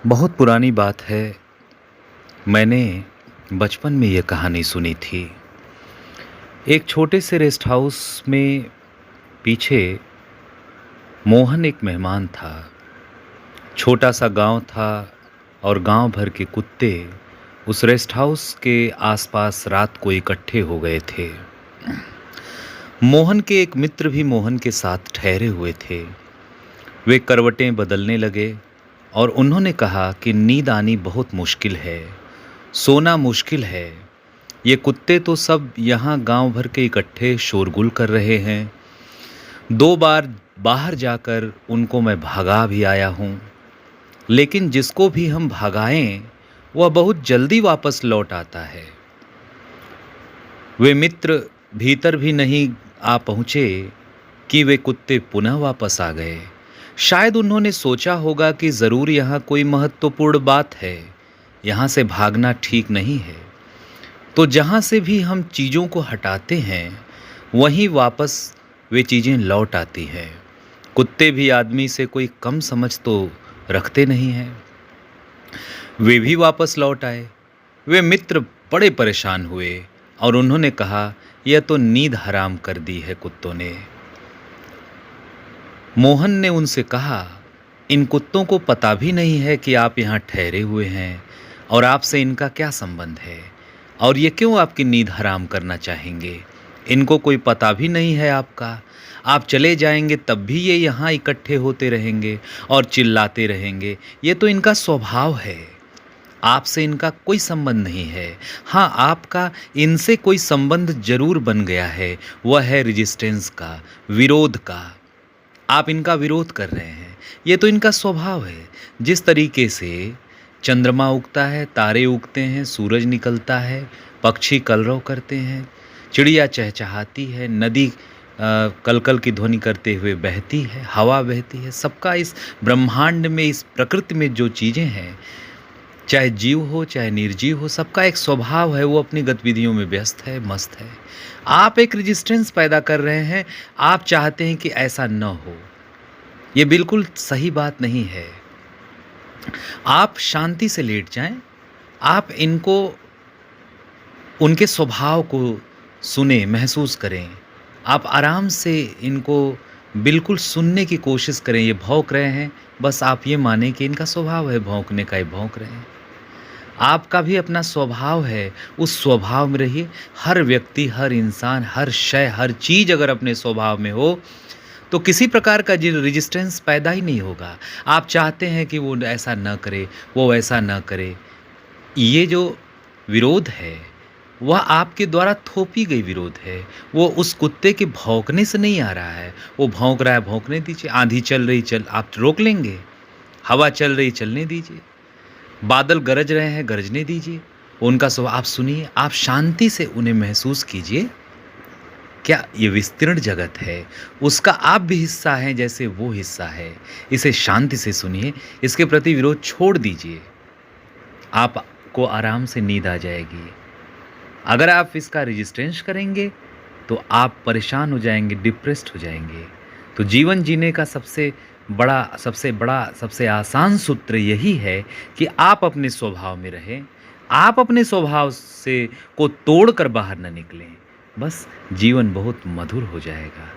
बहुत पुरानी बात है। मैंने बचपन में ये कहानी सुनी थी। एक छोटे से रेस्ट हाउस में पीछे मोहन एक मेहमान था। छोटा सा गांव था और गांव भर के कुत्ते उस रेस्ट हाउस के आसपास रात को इकट्ठे हो गए थे। मोहन के एक मित्र भी मोहन के साथ ठहरे हुए थे। वे करवटें बदलने लगे और उन्होंने कहा कि नींद आनी बहुत मुश्किल है, सोना मुश्किल है। ये कुत्ते तो सब यहाँ गांव भर के इकट्ठे शोरगुल कर रहे हैं। 2 बार बाहर जाकर उनको मैं भगा भी आया हूँ, लेकिन जिसको भी हम भगाएं वह बहुत जल्दी वापस लौट आता है। वे मित्र भीतर भी नहीं आ पहुँचे कि वे कुत्ते पुनः वापस आ गए। शायद उन्होंने सोचा होगा कि ज़रूर यहाँ कोई महत्वपूर्ण बात है, यहाँ से भागना ठीक नहीं है। तो जहाँ से भी हम चीज़ों को हटाते हैं वहीं वापस वे चीज़ें लौट आती हैं। कुत्ते भी आदमी से कोई कम समझ तो रखते नहीं हैं। वे भी वापस लौट आए। वे मित्र बड़े परेशान हुए और उन्होंने कहा, यह तो नींद हराम कर दी है कुत्तों ने। मोहन ने उनसे कहा, इन कुत्तों को पता भी नहीं है कि आप यहाँ ठहरे हुए हैं और आपसे इनका क्या संबंध है, और ये क्यों आपकी नींद हराम करना चाहेंगे। इनको कोई पता भी नहीं है आपका। आप चले जाएंगे तब भी ये यहाँ इकट्ठे होते रहेंगे और चिल्लाते रहेंगे। ये तो इनका स्वभाव है। आपसे इनका कोई संबंध नहीं है। हाँ, आपका इनसे कोई संबंध जरूर बन गया है, वह है रेजिस्टेंस का, विरोध का। आप इनका विरोध कर रहे हैं। ये तो इनका स्वभाव है। जिस तरीके से चंद्रमा उगता है, तारे उगते हैं, सूरज निकलता है, पक्षी कलरव करते हैं, चिड़िया चहचहाती है, नदी कलकल की ध्वनि करते हुए बहती है, हवा बहती है। सबका इस ब्रह्मांड में, इस प्रकृति में जो चीज़ें हैं, चाहे जीव हो चाहे निर्जीव हो, सबका एक स्वभाव है। वो अपनी गतिविधियों में व्यस्त है, मस्त है। आप एक रेजिस्टेंस पैदा कर रहे हैं। आप चाहते हैं कि ऐसा न हो। ये बिल्कुल सही बात नहीं है। आप शांति से लेट जाएं। आप इनको, उनके स्वभाव को सुने, महसूस करें। आप आराम से इनको बिल्कुल सुनने की कोशिश करें। ये भौंक रहे हैं, बस आप ये माने कि इनका स्वभाव है भौंकने का, ये भौंक रहे हैं। आपका भी अपना स्वभाव है, उस स्वभाव में रहिए। हर व्यक्ति, हर इंसान, हर शय, हर चीज़ अगर अपने स्वभाव में हो तो किसी प्रकार का रेजिस्टेंस पैदा ही नहीं होगा। आप चाहते हैं कि वो ऐसा न करे, वो वैसा न करे। ये जो विरोध है वह आपके द्वारा थोपी गई विरोध है। वो उस कुत्ते के भौंकने से नहीं आ रहा है। वो भौंक रहा है, भौंकने दीजिए। आंधी चल रही, आप रोक लेंगे। हवा चल रही, चलने दीजिए। बादल गरज रहे हैं, गरजने दीजिए। उनका स्वभाव आप सुनिए, आप शांति से उन्हें महसूस कीजिए। क्या ये विस्तीर्ण जगत है, उसका आप भी हिस्सा हैं जैसे वो हिस्सा है। इसे शांति से सुनिए, इसके प्रति विरोध छोड़ दीजिए। आपको आराम से नींद आ जाएगी। अगर आप इसका रेजिस्टेंस करेंगे तो आप परेशान हो जाएंगे, डिप्रेस्ड हो जाएंगे। तो जीवन जीने का सबसे बड़ा, सबसे आसान सूत्र यही है कि आप अपने स्वभाव में रहें। आप अपने स्वभाव से को तोड़कर बाहर न निकलें। बस जीवन बहुत मधुर हो जाएगा।